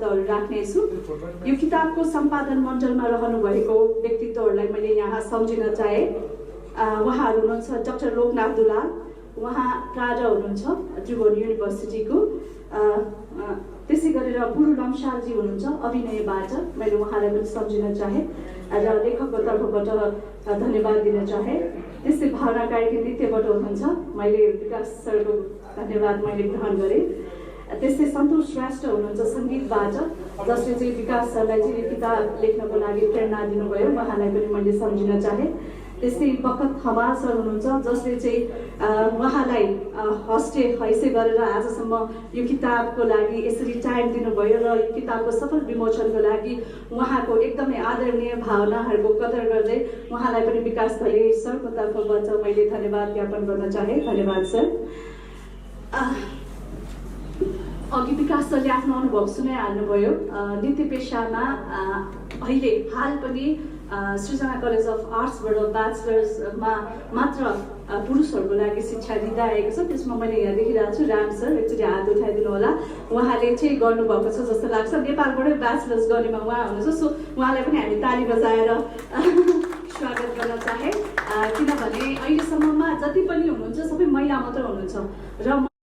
शब्दहरू राख्नेछु। यो किताबको सम्पादन मण्डलमा रहनुभएको व्यक्तित्वहरूलाई मैले यहाँ सम्झिन चाहे। उहाँहरू हुनुहुन्छ डाक्टर लोकनाथ दुलाल, उहाँ प्राड हुनुहुन्छ त्रिभुवन युनिभर्सिटीको। त्यसै गरेर गुरु लम्सालजी हुनुहुन्छ अभिनयबाट, मैले उहाँलाई पनि सम्झिन चाहे र लेखकको तर्फबाट धन्यवाद दिन चाहे। त्यस्तै भावना कार्की नृत्यबाट हुनुहुन्छ, मैले विकास सरको धन्यवाद मैले ग्रहण गरेँ। त्यस्तै सन्तोष श्रेष्ठ हुनुहुन्छ सङ्गीतबाट, जसले चाहिँ विकास सरलाई चाहिँ यो किताब लेख्नको लागि प्रेरणा दिनुभयो, उहाँलाई पनि मैले सम्झिन चाहे। त्यस्तै बखत हमाल सर हुनुहुन्छ, जसले चाहिँ उहाँलाई हस्टे हैसे गरेर आजसम्म यो किताबको लागि यसरी टाइम दिनुभयो र यो किताबको सफल विमोचनको लागि उहाँको एकदमै आदरणीय भावनाहरूको कदर गर्दै उहाँलाई पनि विकास घले सरको तर्फबाट मैले धन्यवाद ज्ञापन गर्न चाहे। धन्यवाद सर। अघि विकास सरले आफ्नो अनुभव सुनाइहाल्नुभयो। नृत्य पेसामा अहिले हाल पनि सृजना कलेज अफ आर्ट्सबाट ब्याचलर्समा मात्र पुरुषहरूको लागि शिक्षा दिँदा आएको छ। त्यसमा मैले यहाँ देखिरहेको छु राम सर, एकचोटि हात उठाइदिनु होला। उहाँले चाहिँ गर्नुभएको छ जस्तो लाग्छ, नेपालबाटै ब्याचलर्स गर्नेमा उहाँ हुनुहुन्छ। सो उहाँलाई पनि हामी ताली बजाएर स्वागत गर्न चाहे, किनभने अहिलेसम्ममा जति पनि हुनुहुन्छ सबै महिला मात्र हुनुहुन्छ र